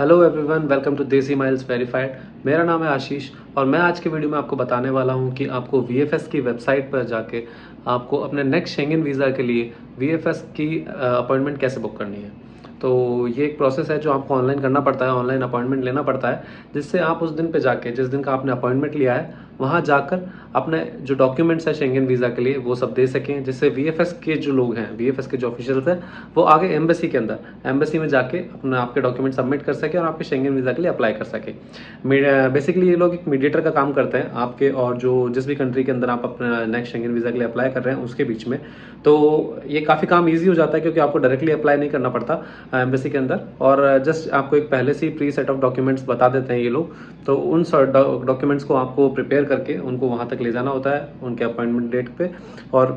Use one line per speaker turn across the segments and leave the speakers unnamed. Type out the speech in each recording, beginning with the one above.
Hello everyone, welcome to देसी miles verified. मेरा नाम है आशीष और मैं आज के वीडियो में आपको बताने वाला हूं कि आपको वीएफएस की वेबसाइट पर जाके आपको अपने नेक्स्ट शेंगन वीज़ा के लिए वीएफएस की अपॉइंटमेंट कैसे बुक करनी है। तो ये एक प्रोसेस है जो आपको ऑनलाइन करना पड़ता है, ऑनलाइन अपॉइंटमेंट लेना पड़ता है, जिससे आप उस दिन पे जाके, जिस दिन का आपने अपॉइंटमेंट लिया है, वहाँ जाकर अपने जो डॉक्यूमेंट्स है शेंगन वीज़ा के लिए वो सब दे सकें, जिससे वीएफएस के जो लोग हैं, वीएफएस के जो ऑफिशियल्स हैं, वो आगे एम्बेसी के अंदर, एम्बेसी में जाके अपना आपके डॉक्यूमेंट सबमिट कर सके और आपके शेंगन वीज़ा के लिए अप्लाई कर सके। बेसिकली ये लोग एक मीडिएटर का काम करते हैं आपके और जो जिस भी कंट्री के अंदर आप अपना नेक्स्ट शेंगन वीज़ा के लिए अप्लाई कर रहे हैं उसके बीच में। तो ये काफ़ी काम ईजी हो जाता है क्योंकि आपको डायरेक्टली अप्लाई नहीं करना पड़ता एम्बेसी के अंदर, और जस्ट आपको एक पहले से ही प्री सेट ऑफ डॉक्यूमेंट्स बता देते हैं ये लोग। तो उन डॉक्यूमेंट्स को आपको प्रिपेयर करके उनको वहाँ तक ले जाना होता है उनके अपॉइंटमेंट डेट पे, और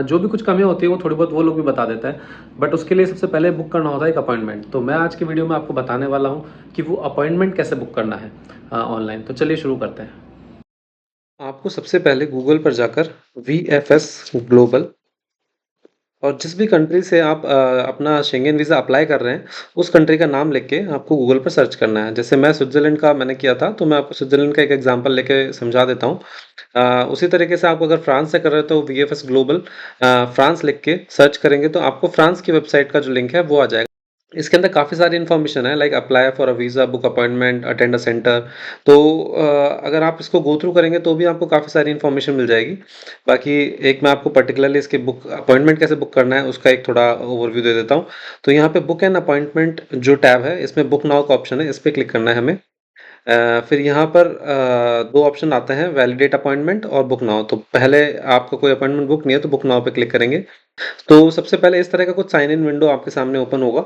जो भी कुछ कमियां होती है वो थोड़ी बहुत वो लोग भी बता देते हैं, बट उसके लिए सबसे पहले बुक करना होता है एक अपॉइंटमेंट। तो मैं आज की वीडियो में आपको बताने वाला हूँ कि वो अपॉइंटमेंट कैसे बुक करना है ऑनलाइन। तो चलिए शुरू करते हैं। आपको सबसे पहले गूगल पर जाकर VFS ग्लोबल, और जिस भी कंट्री से आप अपना शेंगन वीज़ा अप्लाई कर रहे हैं उस कंट्री का नाम लिख के आपको गूगल पर सर्च करना है। जैसे मैं स्विट्ज़रलैंड का मैंने किया था, तो मैं आपको स्विट्ज़रलैंड का एक एग्जांपल लेके समझा देता हूँ। उसी तरीके से आप अगर फ्रांस से कर रहे हो तो VFS ग्लोबल फ्रांस लिख के सर्च करेंगे तो आपको फ्रांस की वेबसाइट का जो लिंक है वो आ जाएगा। इसके अंदर काफ़ी सारी इन्फॉर्मेशन है, like apply for a visa, book appointment, attend a centre. तो अगर आप इसको गो थ्रू करेंगे तो भी आपको काफ़ी सारी इन्फॉर्मेशन मिल जाएगी। बाकी एक मैं आपको पर्टिकुलरली इसके बुक अपॉइंटमेंट कैसे बुक करना है उसका एक थोड़ा ओवरव्यू दे देता हूँ। तो यहाँ पे बुक एन अपॉइंटमेंट जो टैब है इसमें बुक नाउ का ऑप्शन है, इस पर क्लिक करना है हमें। फिर यहाँ पर दो ऑप्शन आते हैं, वैलिडेट अपॉइंटमेंट और बुक नाउ। तो पहले आपका कोई अपॉइंटमेंट बुक नहीं है तो बुक नाउ पे क्लिक करेंगे। तो सबसे पहले इस तरह का कुछ साइन इन विंडो आपके सामने ओपन होगा।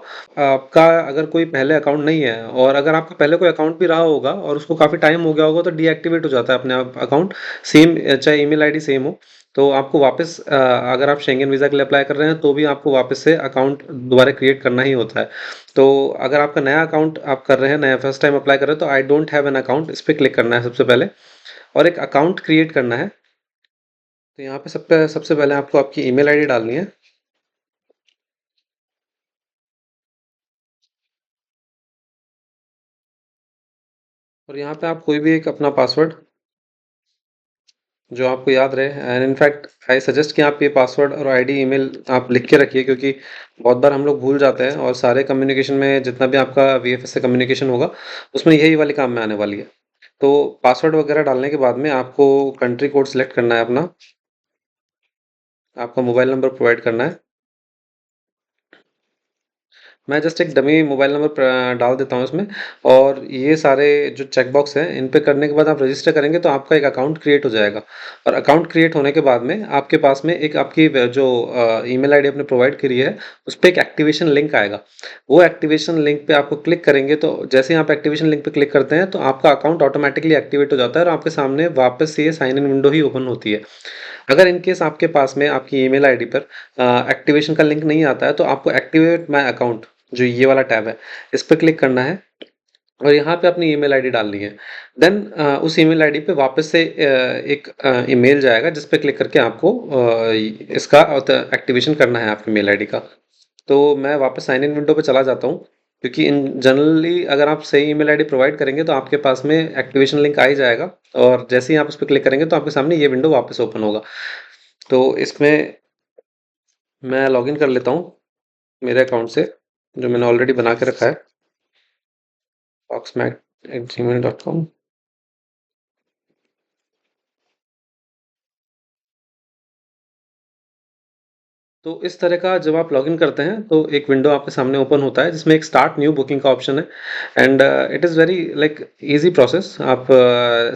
आपका अगर कोई पहले अकाउंट नहीं है, और अगर आपका पहले कोई अकाउंट भी रहा होगा और उसको काफ़ी टाइम हो गया होगा, तो डीएक्टिवेट हो जाता है अपने आप अकाउंट। सेम चाहे ईमेल आईडी सेम हो, तो आपको वापस अगर आप शेंगन वीज़ा के लिए अप्लाई कर रहे हैं तो भी आपको वापस से अकाउंट दोबारा क्रिएट करना ही होता है। तो अगर आपका नया अकाउंट आप कर रहे हैं, नया फर्स्ट टाइम अप्लाई कर रहे हैं, तो I don't have an account इस पर क्लिक करना है सबसे पहले, और एक अकाउंट क्रिएट करना है। तो यहाँ पे सबसे पहले आपको आपकी ईमेल आईडी डालनी है। और यहाँ पे आप कोई भी एक अपना पासवर्ड जो आपको याद रहे, एंड इनफैक्ट आई सजेस्ट कि आप ये पासवर्ड और आईडी ईमेल आप लिख के रखिए, क्योंकि बहुत बार हम लोग भूल जाते हैं, और सारे कम्युनिकेशन में जितना भी आपका VFS से कम्युनिकेशन होगा उसमें यही वाली काम में आने वाली है। तो पासवर्ड वगैरह डालने के बाद में आपको कंट्री कोड सिलेक्ट करना है अपना, आपका मोबाइल नंबर प्रोवाइड करना है। मैं जस्ट एक डमी मोबाइल नंबर डाल देता हूँ इसमें। और ये सारे जो चेक बॉक्स हैं इन पे करने के बाद आप रजिस्टर करेंगे तो आपका एक अकाउंट क्रिएट हो जाएगा। और अकाउंट क्रिएट होने के बाद में आपके पास में एक आपकी जो ईमेल आईडी आपने प्रोवाइड करी है उस पर एक एक्टिवेशन लिंक आएगा। वो एक्टिवेशन लिंक पे आपको क्लिक करेंगे तो जैसे ही आप एक्टिवेशन लिंक पे क्लिक करते हैं तो आपका अकाउंट ऑटोमेटिकली एक्टिवेट हो जाता है और आपके सामने वापस से ये साइन इन विंडो ही ओपन होती है। अगर इन केस आपके पास में आपकी ईमेल आईडी पर एक्टिवेशन का लिंक नहीं आता है तो आपको एक्टिवेट माय अकाउंट जो ये वाला टैब है इस पर क्लिक करना है, और यहाँ पे अपनी ईमेल आईडी डालनी है। देन उस ईमेल आईडी पे वापस से एक ईमेल जाएगा जिस पे क्लिक करके आपको इसका एक्टिवेशन करना है आपकी मेल आईडी का। तो मैं वापस साइन इन विंडो पे चला जाता हूँ, क्योंकि इन जनरली अगर आप सही ईमेल आईडी प्रोवाइड करेंगे तो आपके पास में एक्टिवेशन लिंक आ ही जाएगा, और जैसे ही आप उस पर क्लिक करेंगे तो आपके सामने ये विंडो वापस ओपन होगा। तो इसमें मैं लॉगिन कर लेता हूँ मेरे अकाउंट से, जो मैंने ऑलरेडी बना के रखा है, foxmac@gmail.com। तो इस तरह का जब आप लॉगिन करते हैं तो एक विंडो आपके सामने ओपन होता है जिसमें एक स्टार्ट न्यू बुकिंग का ऑप्शन है। And it is very like easy process. आप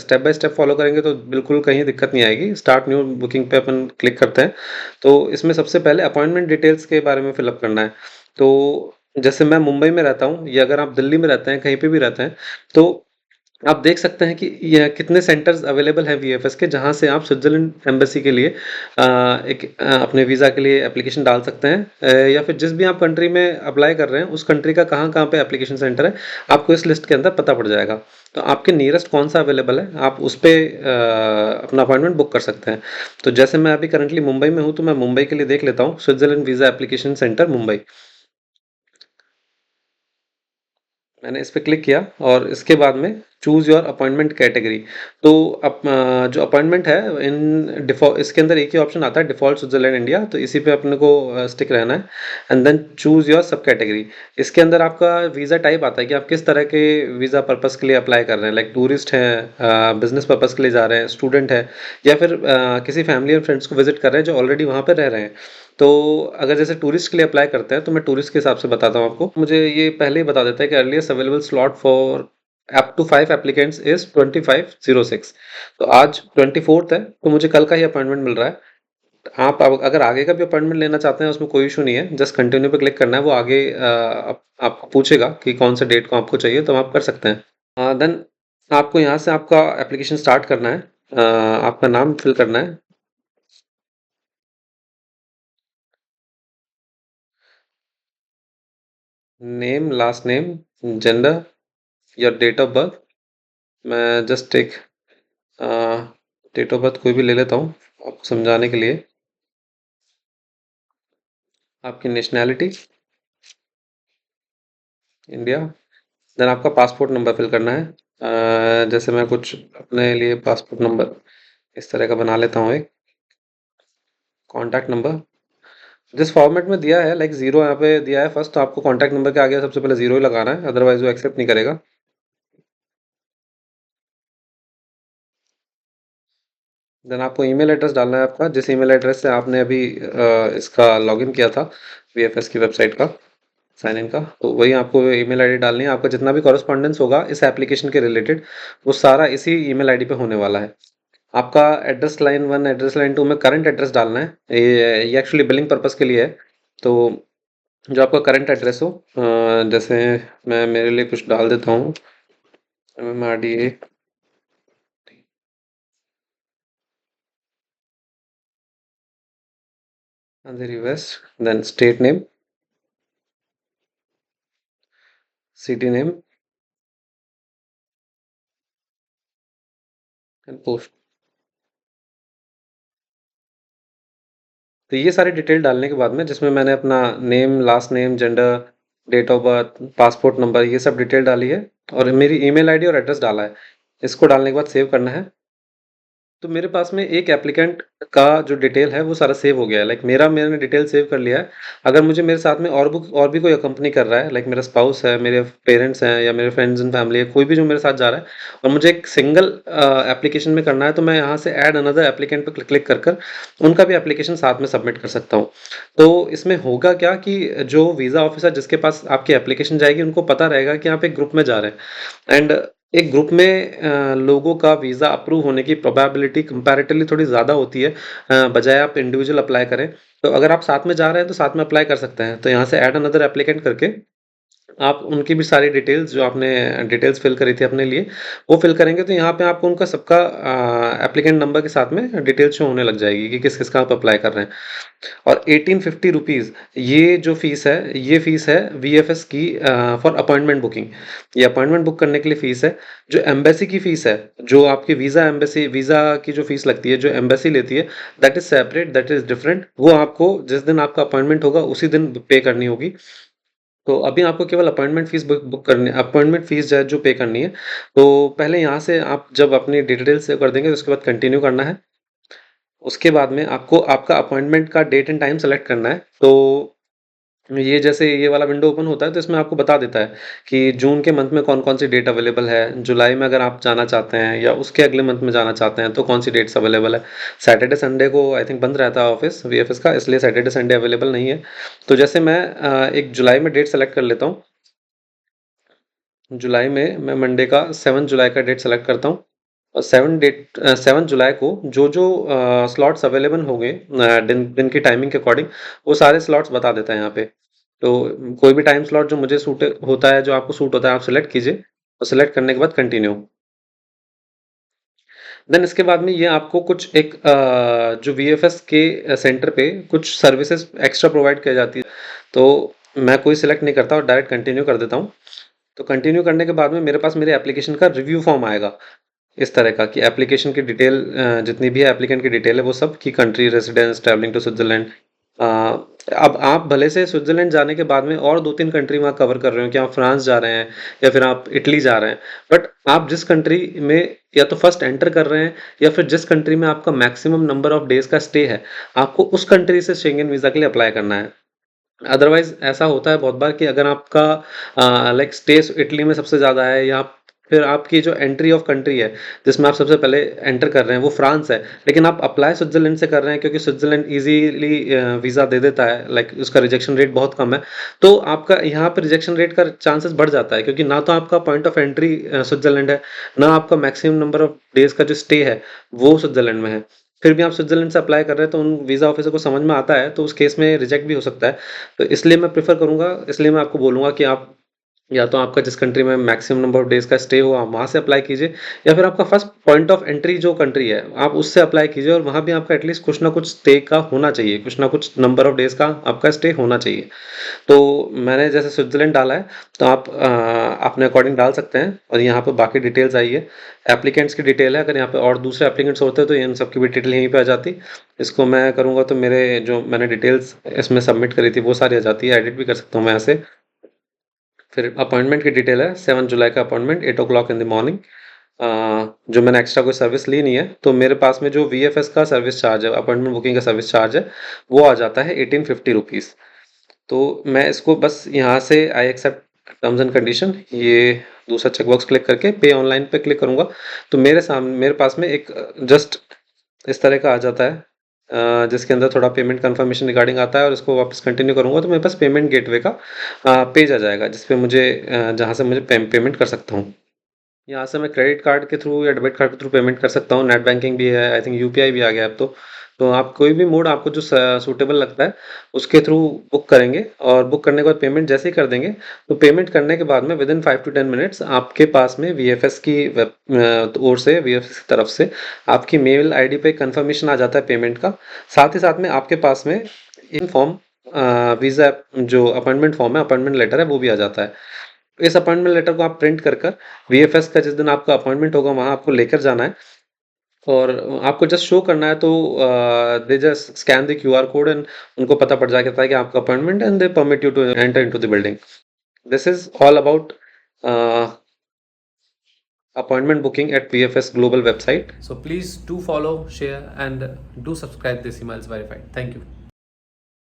स्टेप बाय स्टेप फॉलो करेंगे तो बिल्कुल कहीं दिक्कत नहीं आएगी। स्टार्ट न्यू बुकिंग पे अपन क्लिक करते हैं तो इसमें सबसे पहले अपॉइंटमेंट डिटेल्स के बारे में फिलअप करना है। तो जैसे मैं मुंबई में रहता हूँ, या अगर आप दिल्ली में रहते हैं, कहीं पे भी रहते हैं, तो आप देख सकते हैं कि यह कितने सेंटर्स अवेलेबल हैं VFS के, जहां से आप स्विट्जरलैंड एम्बेसी के लिए अपने वीज़ा के लिए एप्लीकेशन डाल सकते हैं। या फिर जिस भी आप कंट्री में अप्लाई कर रहे हैं उस कंट्री का कहाँ कहाँ पे एप्लीकेशन सेंटर है आपको इस लिस्ट के अंदर पता पड़ जाएगा। तो आपके नियरेस्ट कौन सा अवेलेबल है आप उस पर अपना अपॉइंटमेंट बुक कर सकते हैं। तो जैसे मैं अभी करंटली मुंबई में हूँ तो मैं मुंबई के लिए देख लेता हूँ, Switzerland visa application centre Mumbai. मैंने इस पे क्लिक किया और इसके बाद में चूज योर अपॉइंटमेंट कैटेगरी। तो अब जो अपॉइंटमेंट है इन डिफॉल्ट, इसके अंदर एक ही ऑप्शन आता है डिफॉल्ट स्विट्जरलैंड इंडिया, तो इसी पे अपने को स्टिक रहना है। एंड देन चूज योर सब कैटेगरी। इसके अंदर आपका वीज़ा टाइप आता है कि आप किस तरह के वीज़ा पर्पस के लिए अप्लाई कर रहे हैं, लाइक टूरिस्ट हैं, बिजनेस पर्पस के लिए जा रहे हैं, स्टूडेंट है, या फिर किसी फैमिली और फ्रेंड्स को विजिट कर रहे हैं जो ऑलरेडी वहाँ पर रह रहे हैं। तो अगर जैसे टूरिस्ट के लिए अप्लाई करते हैं तो मैं टूरिस्ट के हिसाब से बताता हूँ आपको। मुझे ये पहले ही बता देता है कि earliest available slot for up to 5 applicants is 2506। तो आज 24th है, तो मुझे कल का ही अपॉइंटमेंट मिल रहा है। आप अगर आगे का भी अपॉइंटमेंट लेना चाहते हैं उसमें कोई इशू नहीं है, जस्ट कंटिन्यू पे क्लिक करना है। वो आगे आपको पूछेगा कि कौन से डेट को आपको चाहिए, तो आप कर सकते हैं। देन आपको यहाँ से आपका एप्लीकेशन स्टार्ट करना है। आपका नाम फिल करना है। Name, last name, gender, your date of birth. मैं जस्ट एक डेट ऑफ बर्थ कोई भी ले लेता हूँ आपको समझाने के लिए। आपकी नेशनैलिटी इंडिया। देन आपका पासपोर्ट नंबर फिल करना है। जैसे मैं कुछ अपने लिए पासपोर्ट नंबर इस तरह का बना लेता हूँ एक। कॉन्टैक्ट नंबर जिस फॉर्मेट में दिया है, लाइक ज़ीरो यहाँ पे दिया है फर्स्ट, तो आपको कॉन्टैक्ट नंबर के आगे सबसे पहले ज़ीरो ही लगाना है, अदरवाइज वो एक्सेप्ट नहीं करेगा। देन आपको ईमेल एड्रेस डालना है आपका, जिस ईमेल एड्रेस से आपने अभी इसका लॉगिन किया था वीएफएस की वेबसाइट का, साइन इन का, तो वही आपको ईमेल आईडी डालनी है। आपका जितना भी कॉरेस्पॉन्डेंस होगा इस एप्लीकेशन के रिलेटेड, वो सारा इसी ईमेल आईडी पे होने वाला है। आपका एड्रेस लाइन 1 एड्रेस लाइन 2 में करंट एड्रेस डालना है। ये एक्चुअली बिलिंग पर्पस के लिए है। तो जो आपका करंट एड्रेस हो, जैसे मैं मेरे लिए कुछ डाल देता हूँ, MMRDA Andheri west, then state name, city name and post. तो ये सारी डिटेल डालने के बाद में, जिसमें मैंने अपना name, last name, gender, date of birth, passport number, ये सब डिटेल डाली है, और मेरी ईमेल आईडी और एड्रेस डाला है। इसको डालने के बाद सेव करना है। तो मेरे पास में एक एप्लीकेंट का जो डिटेल है वो सारा सेव हो गया है, लाइक मैंने डिटेल सेव कर लिया है। अगर मुझे मेरे साथ में और भी कोई अकम्पनी कर रहा है, लाइक मेरा स्पाउस है, मेरे पेरेंट्स हैं, या मेरे फ्रेंड्स एंड फैमिली है, कोई भी जो मेरे साथ जा रहा है, और मुझे एक सिंगल एप्लीकेशन में करना है, तो मैं यहाँ से ऐड अनदर एप्लीकेंट पर क्लिक कर कर उनका भी एप्लीकेशन साथ में सबमिट कर सकता हूँ। तो इसमें होगा क्या कि जो वीज़ा ऑफिसर जिसके पास आपकी एप्लीकेशन जाएगी, उनको पता रहेगा कि आप एक ग्रुप में जा रहे हैं, एंड एक ग्रुप में लोगों का वीज़ा अप्रूव होने की प्रोबेबिलिटी कंपैरेटिवली थोड़ी ज़्यादा होती है, बजाय आप इंडिविजुअल अप्लाई करें। तो अगर आप साथ में जा रहे हैं तो साथ में अप्लाई कर सकते हैं। तो यहाँ से ऐड अनदर एप्लीकेंट करके आप उनकी भी सारी डिटेल्स, जो आपने डिटेल्स फिल करी थी अपने लिए, वो फिल करेंगे, तो यहाँ पे आपको उनका सबका एप्लीकेंट नंबर के साथ में डिटेल्स शो होने लग जाएगी कि किस किस का आप अप्लाई कर रहे हैं। और 1850 रुपीज़ ये जो फीस है, ये फीस है वीएफएस की फॉर अपॉइंटमेंट बुकिंग। ये अपॉइंटमेंट बुक करने के लिए फीस है। जो एम्बेसी की फीस है, जो आपकी वीज़ा की जो फीस लगती है, जो एम्बेसी लेती है, that is separate, that is different. वो आपको जिस दिन आपका अपॉइंटमेंट होगा उसी दिन पे करनी होगी। तो अभी आपको केवल अपॉइंटमेंट फीस बुक करनी, अपॉइंटमेंट फीस जो पे करनी है। तो पहले यहाँ से आप जब अपनी डिटेल्स सेव कर देंगे, तो उसके बाद कंटिन्यू करना है। उसके बाद में आपको आपका अपॉइंटमेंट का डेट एंड टाइम सेलेक्ट करना है। तो ये जैसे ये वाला विंडो ओपन होता है, तो इसमें आपको बता देता है कि जून के मंथ में कौन-कौन सी डेट अवेलेबल है, जुलाई में अगर आप जाना चाहते हैं या उसके अगले मंथ में जाना चाहते हैं तो कौन सी डेट्स अवेलेबल है। सैटरडे संडे को आई थिंक बंद रहता है ऑफिस वीएफएस का, इसलिए सैटरडे संडे अवेलेबल नहीं है। तो जैसे मैं एक जुलाई में डेट सेलेक्ट कर लेता हूँ। जुलाई में मैं मंडे का 7 जुलाई का डेट सेलेक्ट करता हूँ। और 7 जुलाई को जो जो स्लॉट्स अवेलेबल होंगे दिन दिन की टाइमिंग के अकॉर्डिंग, वो सारे स्लॉट्स बता देता है यहाँ पे। तो कोई भी टाइम स्लॉट जो मुझे सूट होता है, जो आपको सूट होता है, आप सेलेक्ट कीजिए, और सेलेक्ट करने के बाद कंटिन्यू। देन इसके बाद में ये आपको कुछ एक जो वीएफएस के सेंटर पे कुछ सर्विसेज एक्स्ट्रा प्रोवाइड की जाती है, तो मैं कोई सिलेक्ट नहीं करता और डायरेक्ट कंटिन्यू कर देता हूँ। तो कंटिन्यू करने के बाद में मेरे पास मेरे एप्लीकेशन का रिव्यू फॉर्म आएगा, इस तरह का कि एप्लीकेशन की डिटेल, जितनी भी है एप्लीकेंट की डिटेल है वो सब, की country, residence, travelling to Switzerland, अब आप भले से स्विट्ज़रलैंड जाने के बाद में और 2-3 कंट्री वहाँ कवर कर रहे हो कि आप फ्रांस जा रहे हैं या फिर आप इटली जा रहे हैं। बट आप जिस कंट्री में या तो फर्स्ट एंटर कर रहे हैं या फिर जिस कंट्री में आपका मैक्सिमम नंबर ऑफ डेज़ का स्टे है, आपको उस कंट्री से शेंगेन वीज़ा के लिए अप्लाई करना है। अदरवाइज ऐसा होता है बहुत बार कि अगर आपका लाइक स्टे इटली में सबसे ज़्यादा है या फिर आपकी जो एंट्री ऑफ कंट्री है जिसमें आप सबसे पहले एंटर कर रहे हैं वो फ्रांस है, लेकिन आप अप्लाई स्विट्जरलैंड से कर रहे हैं क्योंकि स्विट्जरलैंड इजीली वीज़ा दे देता है, लाइक उसका रिजेक्शन रेट बहुत कम है। तो आपका यहाँ पर रिजेक्शन रेट का चांसेस बढ़ जाता है क्योंकि ना तो आपका पॉइंट ऑफ एंट्री स्विट्जरलैंड है, ना आपका मैक्सिमम नंबर ऑफ डेज का जो स्टे है वो स्विट्जरलैंड में है। फिर भी आप स्विट्जरलैंड से अप्लाई कर रहे हैं तो उन वीज़ा ऑफिसर को समझ में आता है, तो उस केस में रिजेक्ट भी हो सकता है। तो इसलिए मैं प्रेफ़र करूँगा, इसलिए मैं आपको बोलूँगा कि आप या तो आपका जिस कंट्री में मैक्सिमम नंबर ऑफ डेज़ का स्टे हो, आप वहाँ से अप्लाई कीजिए या फिर आपका फर्स्ट पॉइंट ऑफ एंट्री जो कंट्री है, आप उससे अप्लाई कीजिए और वहाँ भी आपका एटलीस्ट कुछ ना कुछ स्टे का होना चाहिए, कुछ ना कुछ नंबर ऑफ डेज़ का आपका स्टे होना चाहिए। तो मैंने जैसे स्विट्ज़रलैंड डाला है, तो आप अपने अकॉर्डिंग डाल सकते हैं और यहाँ पे बाकी डिटेल्स आई है। एप्लीकेंट्स की डिटेल है, अगर यहाँ पे और दूसरे एप्लीकेंट्स होते तो इन सब की भी डिटेल यहीं पे आ जाती। इसको मैं करूँगा तो मेरे जो मैंने डिटेल्स इसमें सबमिट करी थी वो सारी आ जाती है, एडिट भी कर सकता हूँ मैं ऐसे। फिर अपॉइंटमेंट की डिटेल है 7 जुलाई का appointment 8 o'clock in the morning. जो मैंने एक्स्ट्रा कोई सर्विस ली नहीं है, तो मेरे पास में जो वीएफएस का सर्विस चार्ज है, अपॉइंटमेंट बुकिंग का सर्विस चार्ज है, वो आ जाता है 1850 रुपीज़। तो मैं इसको बस यहाँ से I accept terms and condition, ये दूसरा चेकबॉक्स क्लिक करके पे ऑनलाइन पे क्लिक करूँगा, तो मेरे पास में एक जस्ट इस तरह का आ जाता है, जिसके अंदर थोड़ा पेमेंट कंफर्मेशन रिगार्डिंग आता है और इसको वापस कंटिन्यू करूँगा तो मेरे पास पेमेंट गेटवे का पेज आ जाएगा जिस पे मुझे जहाँ से मुझे पेमेंट कर सकता हूँ। यहाँ से मैं क्रेडिट कार्ड के थ्रू या डेबिट कार्ड के थ्रू पेमेंट कर सकता हूँ, नेट बैंकिंग भी है, आई थिंक यूपीआई भी आ गया अब तो। तो आप कोई भी मोड आपको जो सूटेबल लगता है उसके थ्रू बुक करेंगे और बुक करने के बाद पेमेंट जैसे ही कर देंगे, तो पेमेंट करने के बाद में विदिन 5 टू 10 मिनट्स आपके पास में वीएफएस की ओर से, वीएफएस की तरफ से आपकी मेल आईडी पे कंफर्मेशन आ जाता है पेमेंट का। साथ ही साथ में आपके पास में इन फॉर्म वीज़ा जो अपॉइंटमेंट फॉर्म है, अपॉइंटमेंट लेटर है, वो भी आ जाता है। इस अपॉइंटमेंट लेटर को आप प्रिंट कर कर वीएफएस का जिस दिन आपका अपॉइंटमेंट होगा वहाँ आपको लेकर जाना है और आपको जस्ट शो करना है। तो they just scan the QR code and उनको पता पड़ जाता है कि आपका appointment and they permit you to enter into the building. This is all about appointment booking at VFS Global website. So please do follow, share and do subscribe this emails verified. Thank you.